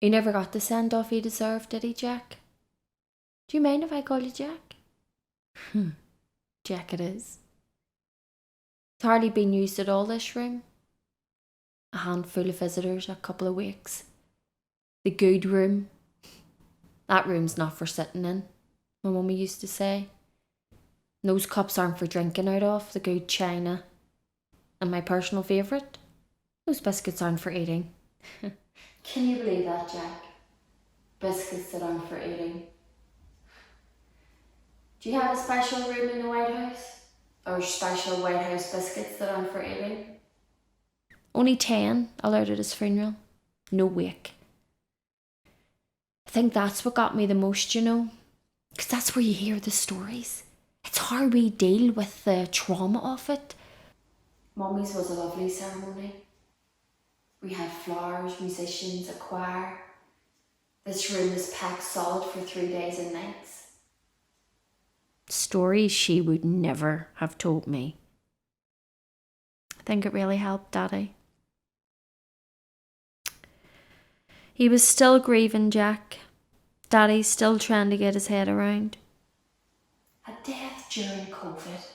He never got the send-off he deserved, did he, Jack? Do you mind if I call you Jack? Jack it is. It's hardly been used at all, this room. A handful of visitors a couple of weeks. The good room. That room's not for sitting in, my mummy used to say. And those cups aren't for drinking out of, the good china. And my personal favourite, those biscuits aren't for eating. Can you believe that, Jack? Biscuits that aren't for eating. Do you have a special room in the White House? Or special White House biscuits that aren't for eating? Only 10 allowed at his funeral. No wake. I think that's what got me the most, you know. Because that's where you hear the stories. It's how we deal with the trauma of it. Mummy's was a lovely ceremony. We had flowers, musicians, a choir. This room was packed solid for 3 days and nights. Stories she would never have told me. I think it really helped Daddy. He was still grieving, Jack. Daddy's still trying to get his head around. A death during COVID.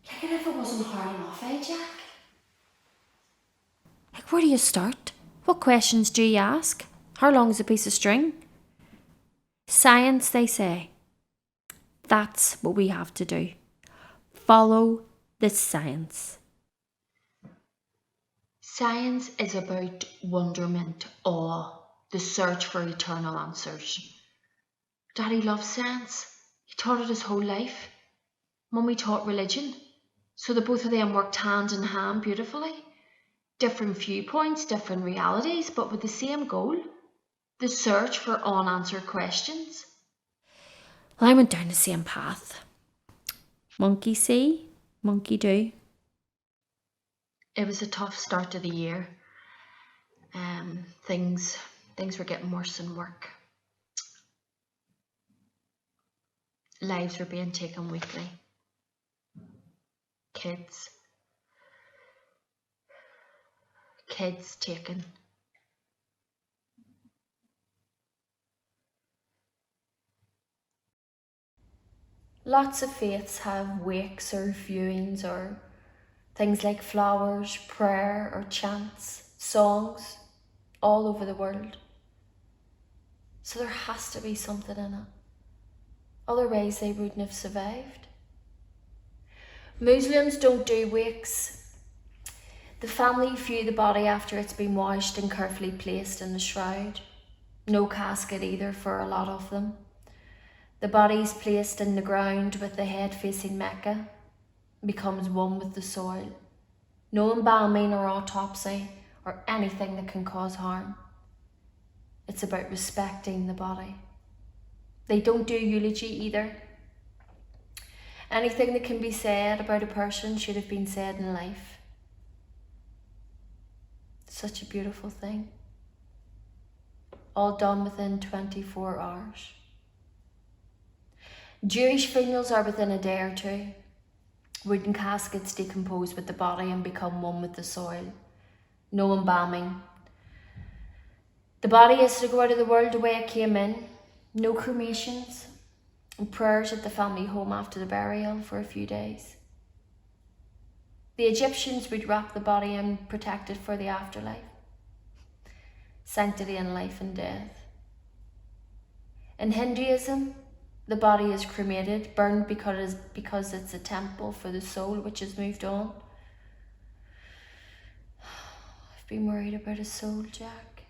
Like it if it wasn't hard enough, eh, Jack? Like, where do you start? What questions do you ask? How long is a piece of string? Science, they say. That's what we have to do. Follow the science. Science is about wonderment, awe, the search for eternal answers. Daddy loves science. He taught it his whole life. Mummy taught religion. So the both of them worked hand in hand beautifully. Different viewpoints, different realities, but with the same goal. The search for unanswered questions. Well, I went down the same path. Monkey see, monkey do. It was a tough start to the year. Things were getting worse in work. Lives were being taken weekly. Kids taken. Lots of faiths have wakes or viewings or things like flowers, prayer or chants, songs, all over the world. So there has to be something in it. Otherwise they wouldn't have survived. Muslims don't do wakes. The family view the body after it's been washed and carefully placed in the shroud. No casket either for a lot of them. The body is placed in the ground with the head facing Mecca, becomes one with the soil. No embalming or autopsy or anything that can cause harm. It's about respecting the body. They don't do eulogy either. Anything that can be said about a person should have been said in life. Such a beautiful thing. All done within 24 hours. Jewish funerals are within a day or two. Wooden caskets decompose with the body and become one with the soil. No embalming. The body is to go out of the world the way it came in. No cremations. And prayers at the family home after the burial for a few days. The Egyptians would wrap the body and protect it for the afterlife. Sanctity in life and death. In Hinduism, the body is cremated, burned because it's a temple for the soul which has moved on. I've been worried about his soul, Jack.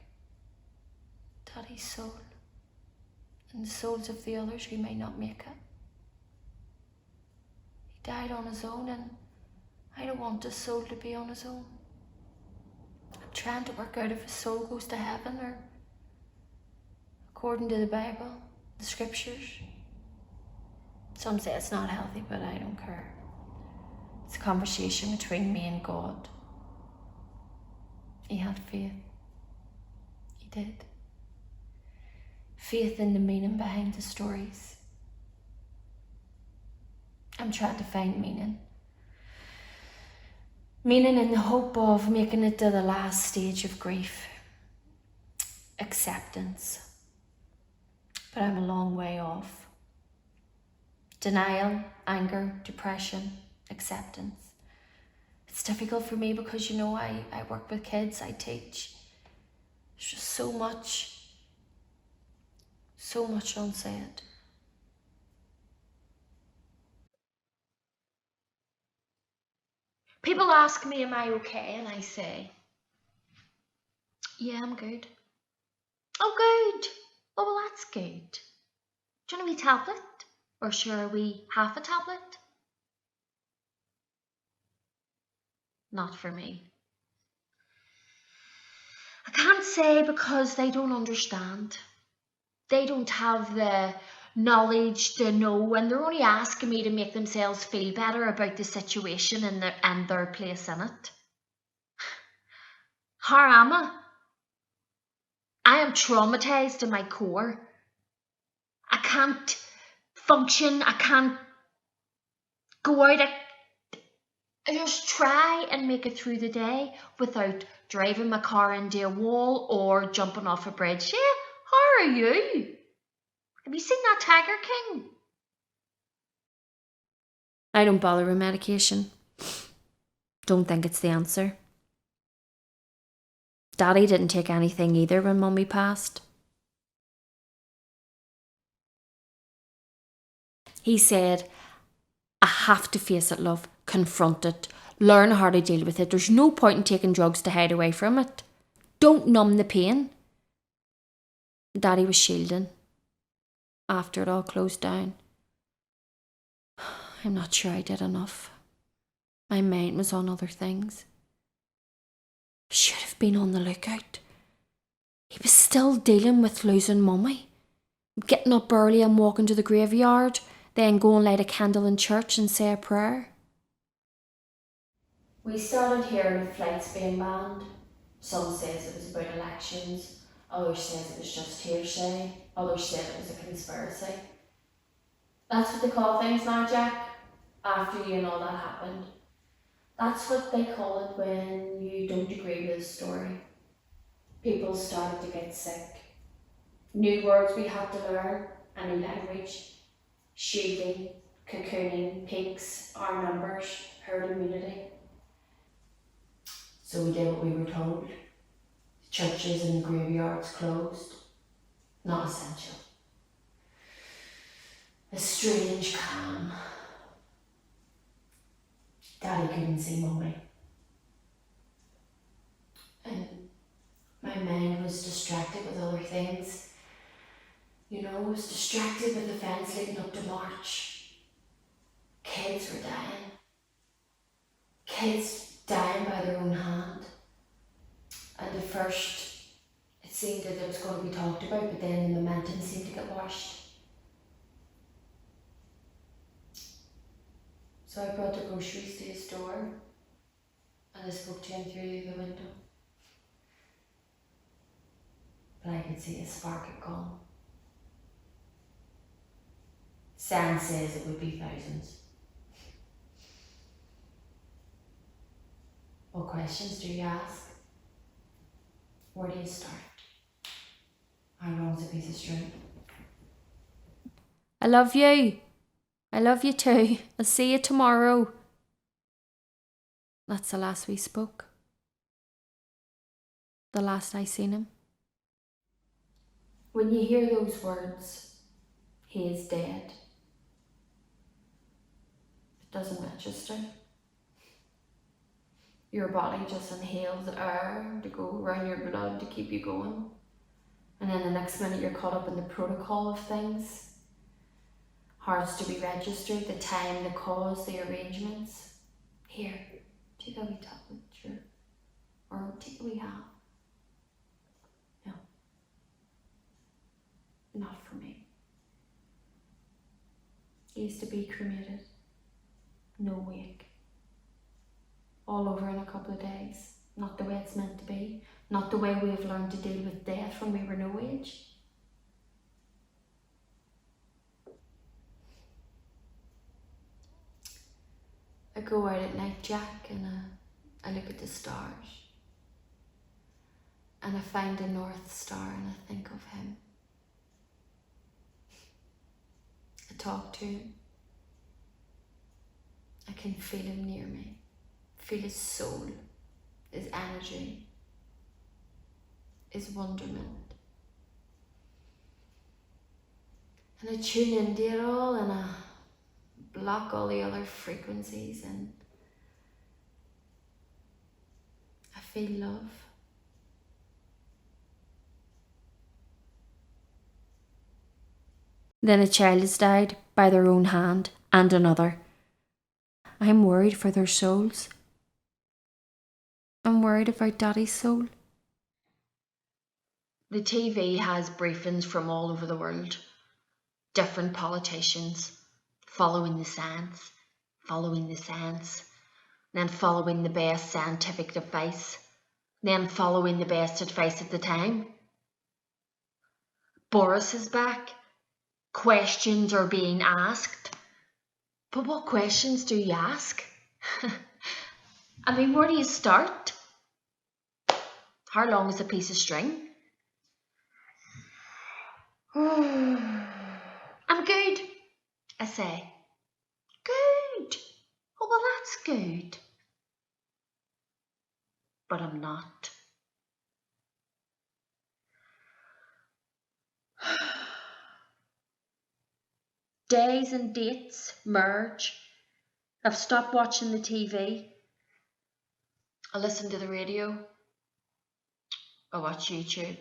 Daddy's soul. And the souls of the others who may not make it. He died on his own and I don't want his soul to be on his own. I'm trying to work out if his soul goes to heaven or according to the Bible, the scriptures. Some say it's not healthy, but I don't care. It's a conversation between me and God. He had faith. He did. Faith in the meaning behind the stories. I'm trying to find meaning. Meaning in the hope of making it to the last stage of grief. acceptance, but I'm a long way off. Denial, anger, depression, acceptance. It's difficult for me because, you know, I work with kids, I teach. There's just so much unsaid. People ask me, am I okay? And I say, yeah, I'm good. Oh, good. Oh, well, that's good. Do you want a wee tablet? Or sure, we half a tablet? Not for me. I can't say because they don't understand. They don't have the knowledge to know, and they're only asking me to make themselves feel better about the situation and their place in it. How am I? I am traumatized to my core. I can't function. I can't go out. I just try and make it through the day without driving my car into a wall or jumping off a bridge. Yeah, how are you? Have you seen that Tiger King? I don't bother with medication. Don't think it's the answer. Daddy didn't take anything either when Mummy passed. He said, I have to face it, love. Confront it. Learn how to deal with it. There's no point in taking drugs to hide away from it. Don't numb the pain. Daddy was shielding after it all closed down. I'm not sure I did enough. My mind was on other things. Should have been on the lookout. He was still dealing with losing Mummy. Getting up early and walking to the graveyard, then go and light a candle in church and say a prayer. We started hearing flights being banned. Some says it was about elections, others says it was just hearsay, others said it was a conspiracy. That's what they call things now, Jack, after you and all that happened. That's what they call it when you don't agree with a story. People started to get sick. New words we had to learn, a new language. Shielding, cocooning, peaks, our numbers, herd immunity. So we did what we were told. The churches and the graveyards closed. Not essential. A strange calm. Daddy couldn't see Mummy. And my mind was distracted with other things. You know, I was distracted with events leading up to March. Kids were dying. Kids dying by their own hand. And at first, it seemed that it was going to be talked about, but then the momentum seemed to get washed. So I brought the groceries to his door, and I spoke to him through the window. But I could see his spark had gone. Sam says it would be thousands. What questions do you ask? Where do you start? How long's a piece of string? I love you. I love you too. I'll see you tomorrow. That's the last we spoke. The last I seen him. When you hear those words, he is dead, it doesn't register. Your body just inhales air to go around your blood to keep you going. And then the next minute you're caught up in the protocol of things. Hearts to be registered, the time, the cause, the arrangements. Here, take a wee tablet, sure. Or take a wee half. No. Not for me. He used to be cremated. No wake. All over in a couple of days. Not the way it's meant to be. Not the way we have learned to deal with death when we were no age. I go out at night, Jack, and I look at the stars. and I find a North Star and I think of him. I talk to him. I can feel him near me, feel his soul, his energy, his wonderment. And I tune into it all and I block all the other frequencies and I feel love. Then a child has died by their own hand, and another. I'm worried for their souls. I'm worried about Daddy's soul. The TV has briefings from all over the world. Different politicians following the science, then following the best scientific advice, then following the best advice at the time. Boris is back. Questions are being asked. But what questions do you ask? I mean, where do you start? How long is a piece of string? I'm good, I say. Good. Oh, well, that's good. But I'm not. Days and dates merge. I've stopped watching the TV. I listen to the radio. I watch YouTube.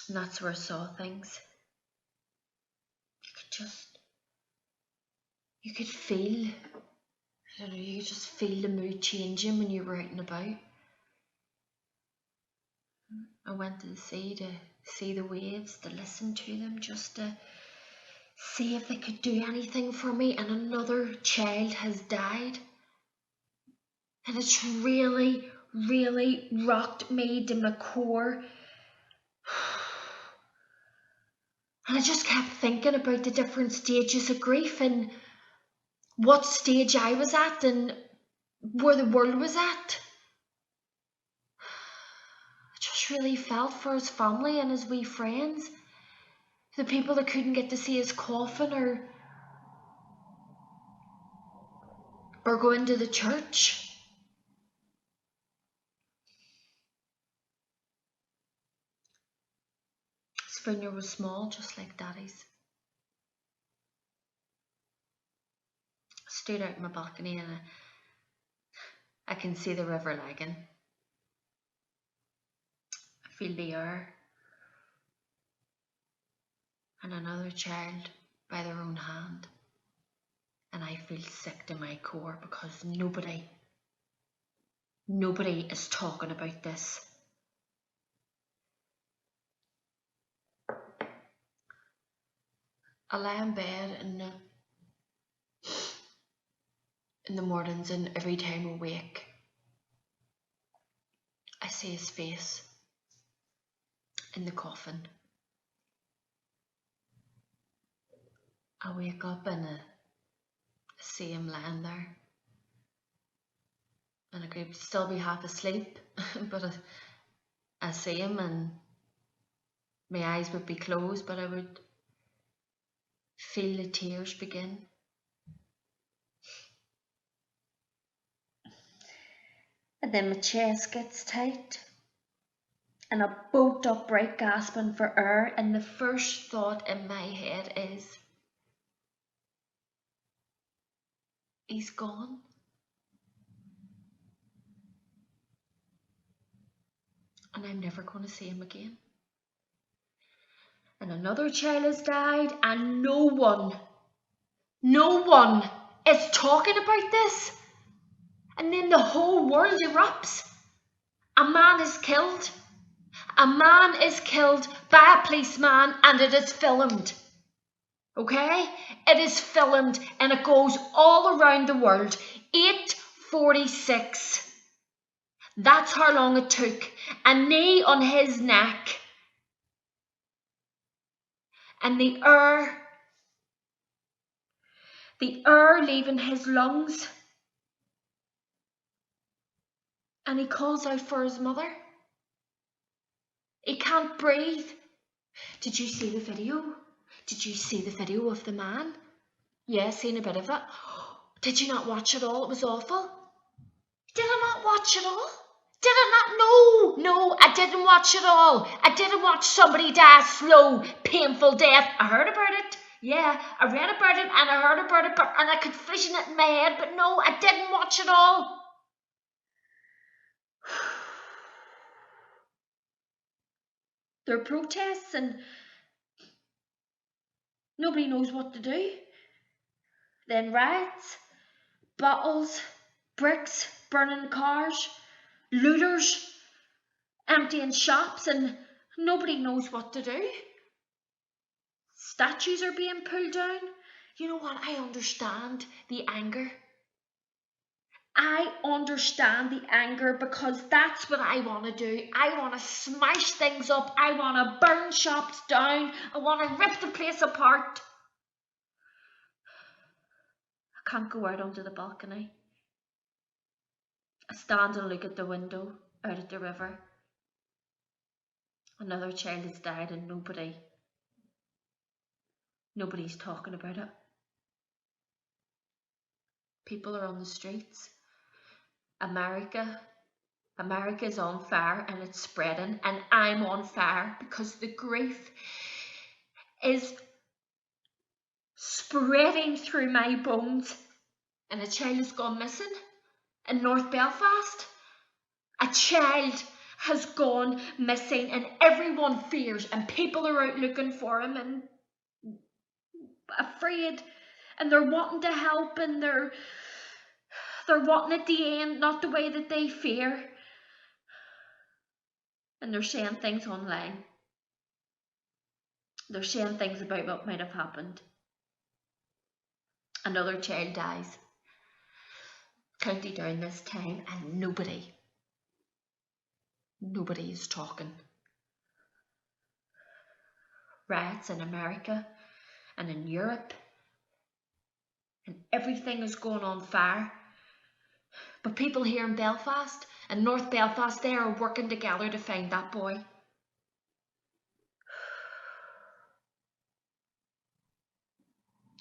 And that's where I saw things. You could feel, I don't know, you could just feel the mood changing when you were out and about. I went to the sea to see the waves, to listen to them, just to see if they could do anything for me. And another child has died. And it's really, really rocked me to my core. And I just kept thinking about the different stages of grief and what stage I was at and where the world was at. I just really felt for his family and his wee friends. The people that couldn't get to see his coffin or go into the church. His funeral was small, just like Daddy's. I stood out in my balcony and I can see the river lagging. I feel the air. And another child by their own hand. And I feel sick to my core because nobody is talking about this. I lie in bed in the mornings, and every time I wake, I see his face in the coffin. I wake up and I see him lying there. And I could still be half asleep, but I see him and my eyes would be closed, but I would feel the tears begin. And then my chest gets tight and I bolt upright, gasping for air, and the first thought in my head is, he's gone. And I'm never going to see him again. And another child has died, and no one is talking about this. And then the whole world erupts. A man is killed. A man is killed by a policeman, and it is filmed. Okay? It is filmed and it goes all around the world. 8:46. That's how long it took. A knee on his neck. And the air leaving his lungs. And he calls out for his mother. He can't breathe. Did you see the video? Did you see the video of the man? Yeah, seen a bit of it. Did you not watch it all? It was awful. Did I not watch it all? Did I not? No, I didn't watch it all. I didn't watch somebody die a slow, painful death. I heard about it. Yeah, I read about it and I heard about it, and I could vision it in my head, but no, I didn't watch it all. There are protests and nobody knows what to do. Then riots, bottles, bricks, burning cars, looters, emptying shops, and nobody knows what to do. Statues are being pulled down. You know what? I understand the anger. I understand the anger because that's what I want to do. I want to smash things up. I want to burn shops down. I want to rip the place apart. I can't go out onto the balcony. I stand and look at the window out at the river. Another child has died and nobody's talking about it. People are on the streets. America's on fire and it's spreading, and I'm on fire because the grief is spreading through my bones. And a child has gone missing in North Belfast. A child has gone missing and everyone fears, and people are out looking for him and afraid, and they're wanting to help, and they're wanting at the end, not the way that they fear. And they're saying things online. They're saying things about what might have happened. Another child dies. County Down this time, and nobody is talking. Riots in America and in Europe, and everything is going on fire. But people here in Belfast and North Belfast, they are working together to find that boy.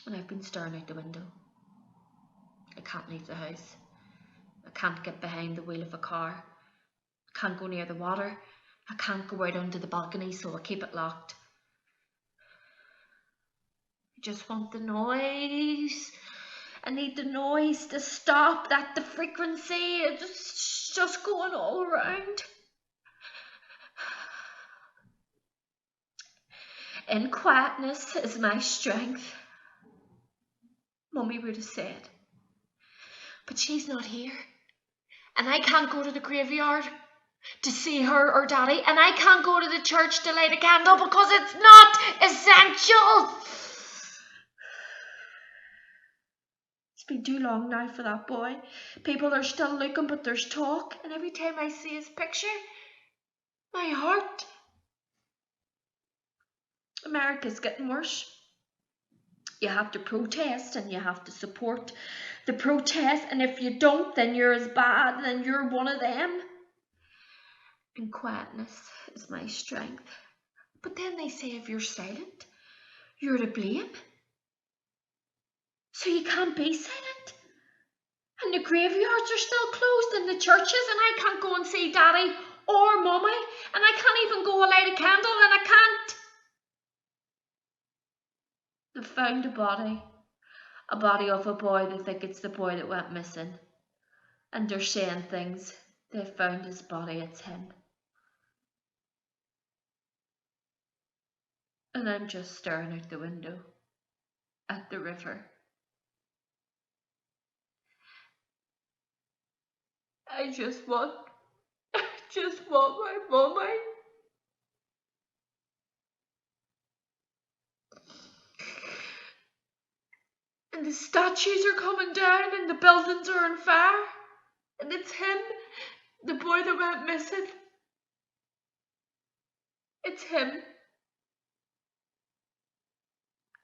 And I've been staring out the window. I can't leave the house. I can't get behind the wheel of a car. I can't go near the water. I can't go out onto the balcony, so I keep it locked. I just want the noise. I need the noise to stop, that the frequency is just going all around. In quietness is my strength, Mummy would have said. But she's not here. And I can't go to the graveyard to see her or Daddy. And I can't go to the church to light a candle because it's not essential. It's been too long now for that boy. People are still looking, but there's talk. And every time I see his picture, my heart. America's getting worse. You have to protest and you have to support the protest, and if you don't, then you're as bad, then you're one of them. And quietness is my strength. But then they say if you're silent, you're to blame. So you can't be silent. And the graveyards are still closed and the churches, and I can't go and see Daddy or Mummy, and I can't even go and light a candle, and I can't. They found a body of a boy. They think it's the boy that went missing. And they're saying things. They found his body, it's him. And I'm just staring out the window at the river. I just want my Mummy. And the statues are coming down and the buildings are on fire. And it's him, the boy that went missing. It's him.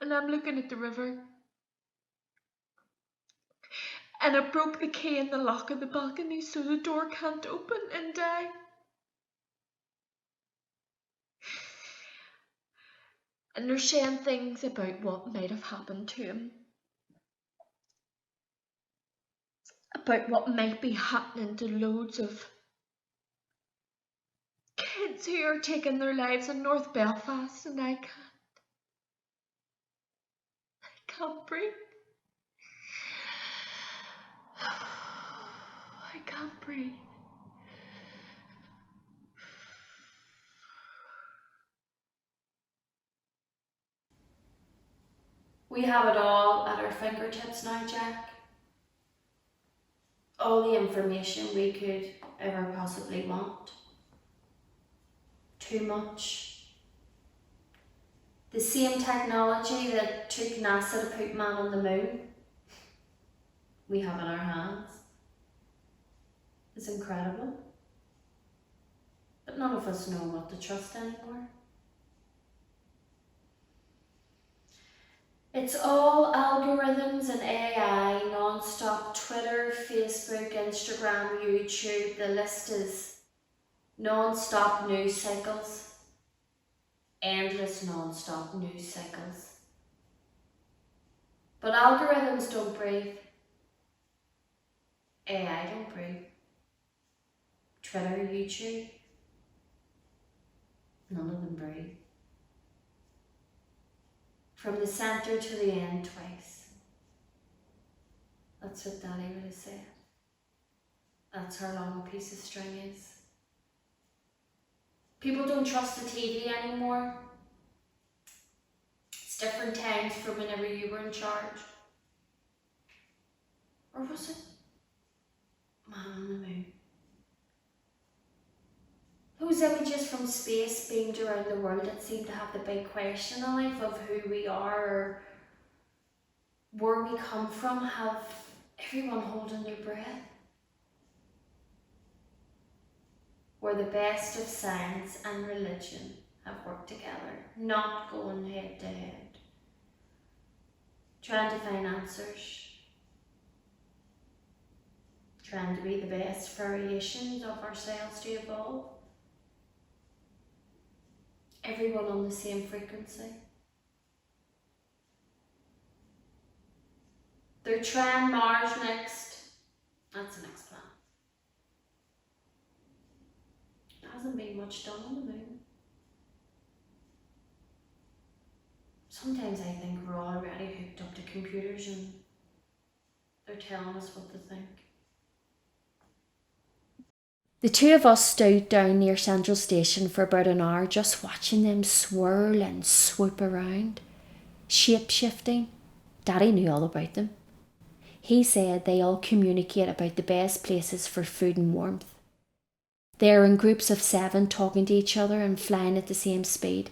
And I'm looking at the river. And I broke the key in the lock of the balcony so the door can't open, and And they're saying things about what might have happened to him, about what might be happening to loads of kids who are taking their lives in North Belfast, and I can't breathe. I can't breathe. We have it all at our fingertips now, Jack. All the information we could ever possibly want. Too much. The same technology that took NASA to put man on the moon, we have in our hands. It's incredible. But none of us know what to trust anymore. It's all algorithms and AI, non-stop Twitter, Facebook, Instagram, YouTube. The list is non-stop news cycles. Endless non-stop news cycles. But algorithms don't breathe. AI don't breathe. Twitter, YouTube, none of them breathe. From the centre to the end twice. That's what Daddy would have said. That's how long a piece of string is. People don't trust the TV anymore. It's different times from whenever you were in charge. Or was it Man on the Moon? Those images from space beamed around the world that seem to have the big question in life of who we are or where we come from, have everyone holding their breath. Where the best of science and religion have worked together, not going head to head. Trying to find answers. Trying to be the best variations of ourselves to evolve. Everyone on the same frequency. They're trying Mars next. That's the next plan. There hasn't been much done on the moon. Sometimes I think we're already hooked up to computers and they're telling us what to think. The two of us stood down near Central Station for about an hour, just watching them swirl and swoop around, shape-shifting. Daddy knew all about them. He said they all communicate about the best places for food and warmth. They are in groups of 7 talking to each other and flying at the same speed.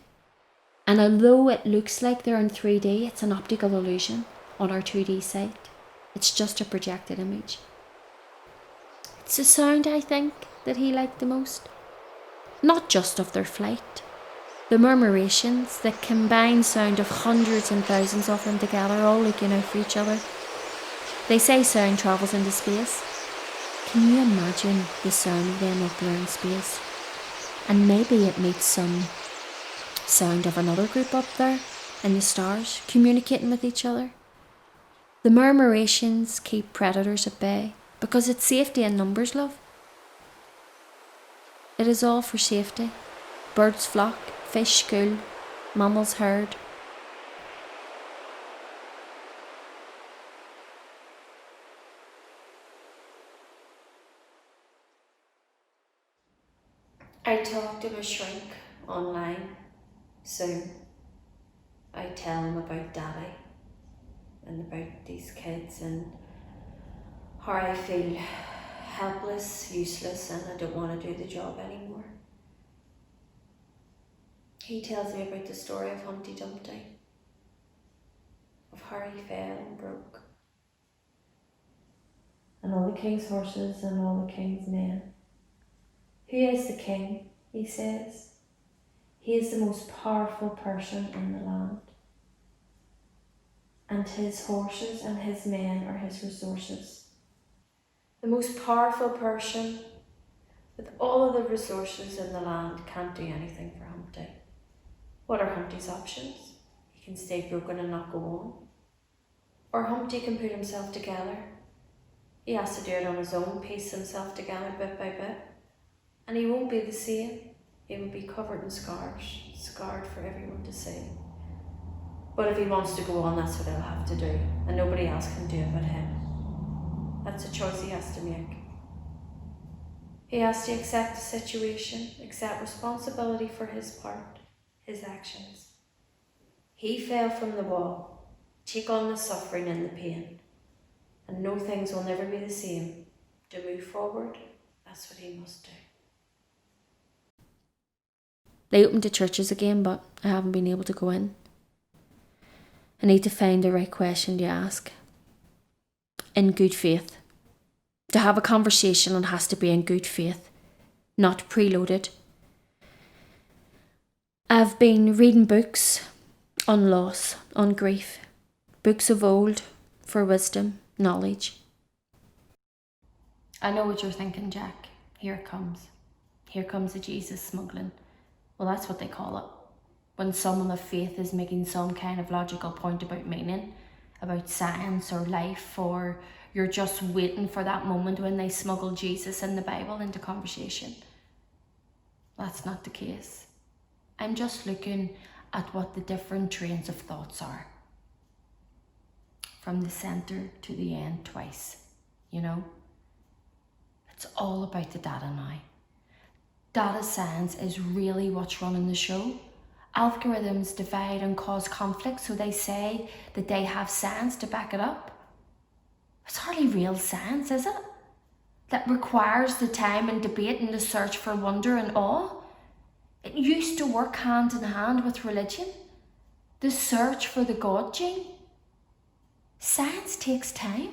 And although it looks like they're in 3D, it's an optical illusion on our 2D site. It's just a projected image. It's the sound, I think, that he liked the most. Not just of their flight. The murmurations, the combined sound of hundreds and thousands of them together, all looking out for each other. They say sound travels into space. Can you imagine the sound of them up there in space? And maybe it meets some sound of another group up there in the stars, communicating with each other. The murmurations keep predators at bay, because it's safety in numbers, love. It is all for safety. Birds flock, fish school, mammals herd. I talk to my shrink online soon. I tell him about Daddy and about these kids and how I feel helpless, useless, and I don't want to do the job anymore. He tells me about the story of Humpty Dumpty, of how he fell and broke. And all the king's horses and all the king's men. Who is the king, he says. He is the most powerful person in the land. And his horses and his men are his resources. The most powerful person with all of the resources in the land can't do anything for Humpty. What are Humpty's options? He can stay broken and not go on. Or Humpty can put himself together. He has to do it on his own, piece himself together bit by bit. And he won't be the same. He will be covered in scars, scarred for everyone to see. But if he wants to go on, that's what he'll have to do. And nobody else can do it but him. That's a choice he has to make. He has to accept the situation, accept responsibility for his part, his actions. He fell from the wall, take on the suffering and the pain, and know things will never be the same. To move forward, that's what he must do. They opened the churches again, but I haven't been able to go in. I need to find the right question to ask. In good faith. To have a conversation, it has to be in good faith, not preloaded. I've been reading books on loss, on grief, books of old for wisdom, knowledge. I know what you're thinking, Jack. Here it comes. Here comes the Jesus smuggling. Well, that's what they call it. When someone of faith is making some kind of logical point about meaning, about science or life, or you're just waiting for that moment when they smuggle Jesus and the Bible into conversation. That's not the case. I'm just looking at what the different trains of thoughts are. From the centre to the end twice, you know? It's all about the data now. Data science is really what's running the show. Algorithms divide and cause conflict, so they say that they have science to back it up. It's hardly real science, is it? That requires the time and debate and the search for wonder and awe. It used to work hand in hand with religion. The search for the God gene. Science takes time.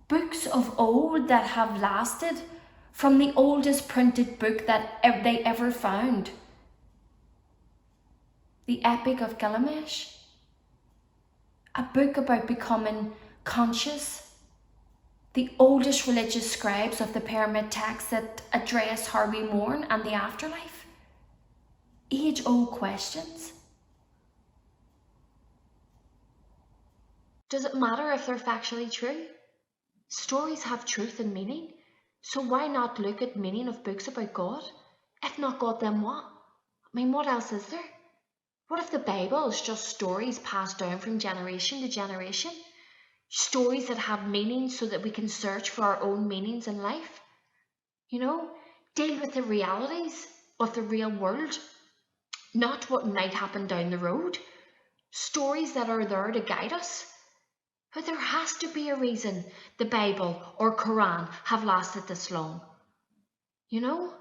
Books of old that have lasted, from the oldest printed book that they ever found. The Epic of Gilgamesh. A book about becoming conscious. The oldest religious scribes of the pyramid texts that address how we mourn and the afterlife. Age-old questions. Does it matter if they're factually true? Stories have truth and meaning, so why not look at meaning of books about God? If not God, then what? I mean, what else is there? What if the Bible is just stories passed down from generation to generation? Stories that have meaning so that we can search for our own meanings in life? You know, deal with the realities of the real world, not what might happen down the road. Stories that are there to guide us. But there has to be a reason the Bible or Quran have lasted this long. You know,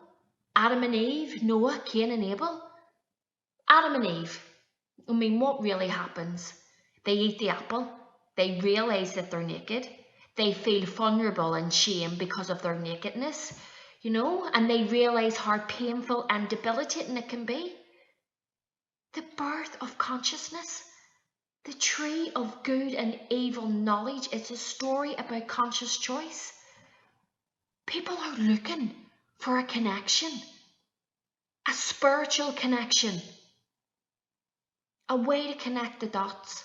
Adam and Eve, Noah, Cain and Abel. Adam and Eve, I mean, what really happens? They eat the apple, they realise that they're naked, they feel vulnerable and shame because of their nakedness, you know, and they realise how painful and debilitating it can be. The birth of consciousness. The tree of good and evil knowledge is a story about conscious choice. People are looking for a connection, a spiritual connection, a way to connect the dots.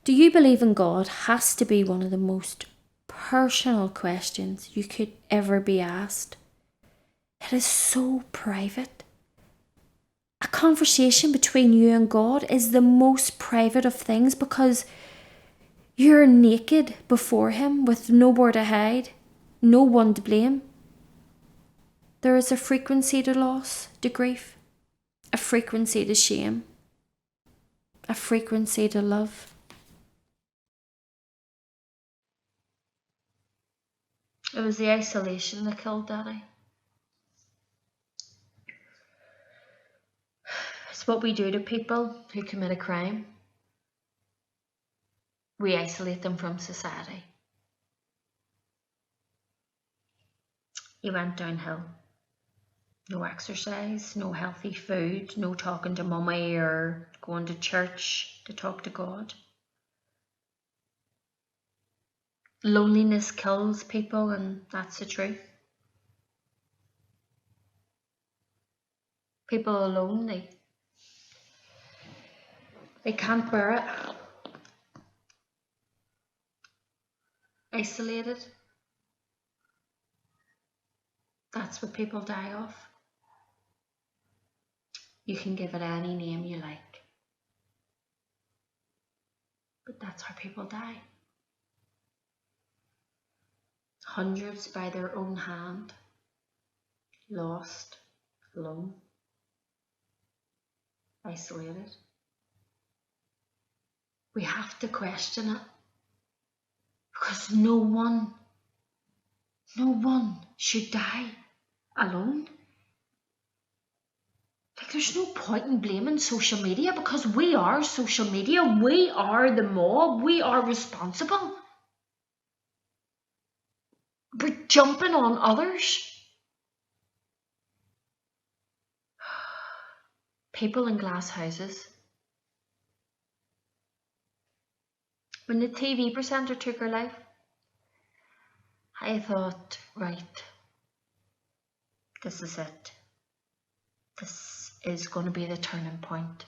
Do you believe in God has to be one of the most personal questions you could ever be asked. It is so private. A conversation between you and God is the most private of things because you're naked before Him with nowhere to hide, no one to blame. There is a frequency to loss, to grief, a frequency to shame, a frequency to love. It was the isolation that killed Daddy. It's what we do to people who commit a crime. We isolate them from society. He went downhill. No exercise, no healthy food, no talking to mummy or going to church to talk to God. Loneliness kills people, and that's the truth. People are lonely. They can't bear it. Isolated. That's what people die of. You can give it any name you like. But that's how people die. Hundreds by their own hand. Lost. Alone. Isolated. We have to question it. Because no one should die alone. Like, there's no point in blaming social media, because we are social media. We are the mob. We are responsible. We're jumping on others. People in glass houses. When the TV presenter took her life, I thought, right, this is it. This is going to be the turning point.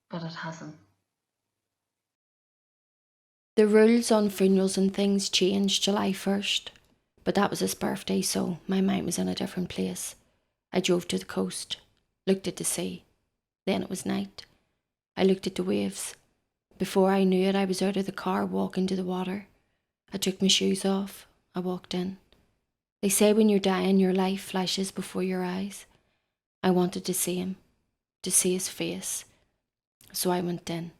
But it hasn't. The rules on funerals and things changed July 1st, but that was his birthday, so my mind was in a different place. I drove to the coast, looked at the sea. Then it was night. I looked at the waves. Before I knew it, I was out of the car walking to the water. I took my shoes off. I walked in. They say when you're dying, your life flashes before your eyes. I wanted to see him, to see his face. So I went in.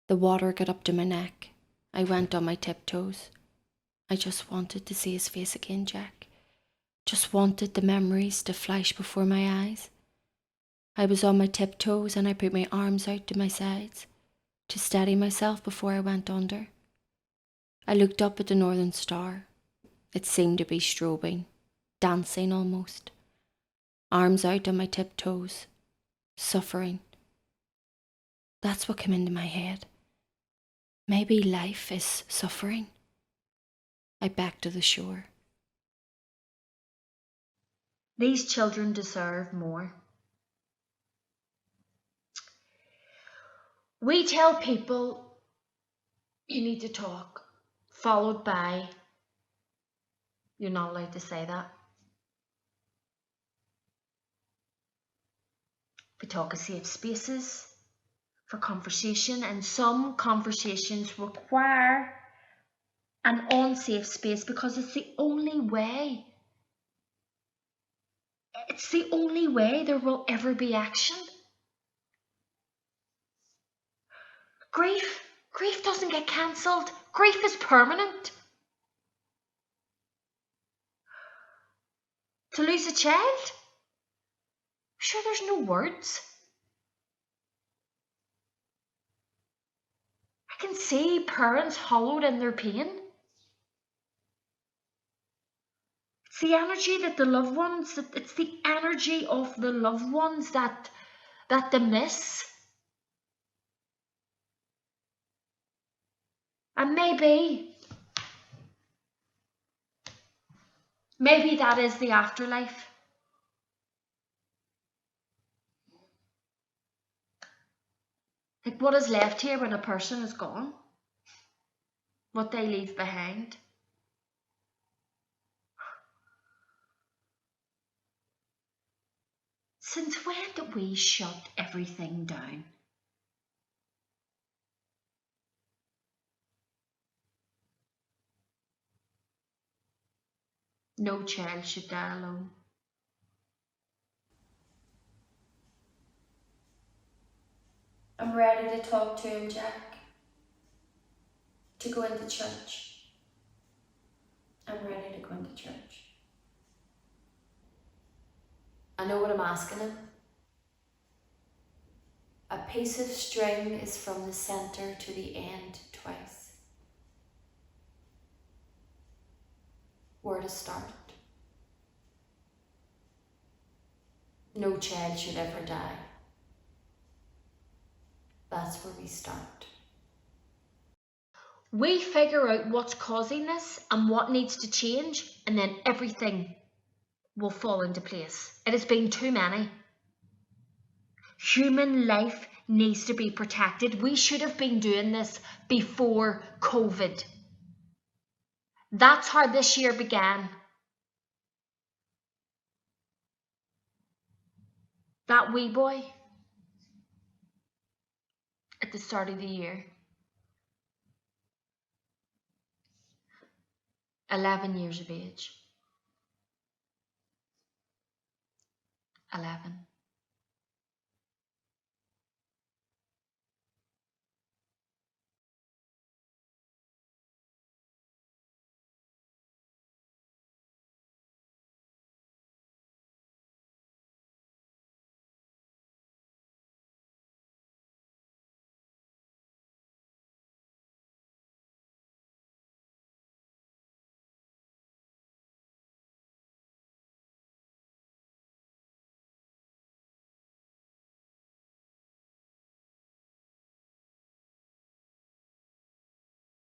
The water got up to my neck. I went on my tiptoes. I just wanted to see his face again, Jack. Just wanted the memories to flash before my eyes. I was on my tiptoes and I put my arms out to my sides to steady myself before I went under. I looked up at the northern star. It seemed to be strobing, dancing almost. Arms out on my tiptoes, suffering. That's what came into my head. Maybe life is suffering. I backed to the shore. These children deserve more. We tell people you need to talk, followed by you're not allowed to say that. We talk of safe spaces for conversation, and some conversations require an unsafe space because it's the only way. It's the only way there will ever be action. Grief doesn't get cancelled. Grief is permanent. To lose a child? Sure, there's no words. I can see parents hollowed in their pain. It's the energy that the loved ones, it's the energy of the loved ones that they miss. And maybe that is the afterlife. Like what is left here when a person is gone? What they leave behind. Since when did we shut everything down? No child should die alone. I'm ready to talk to him, Jack. To go into church. I'm ready to go into church. I know what I'm asking him. A piece of string is from the centre to the end twice. Where to start? No child should ever die. That's where we start. We figure out what's causing this and what needs to change, and then everything will fall into place. It has been too many. Human life needs to be protected. We should have been doing this before COVID. That's how this year began. That wee boy at the start of the year, 11 years of age. 11.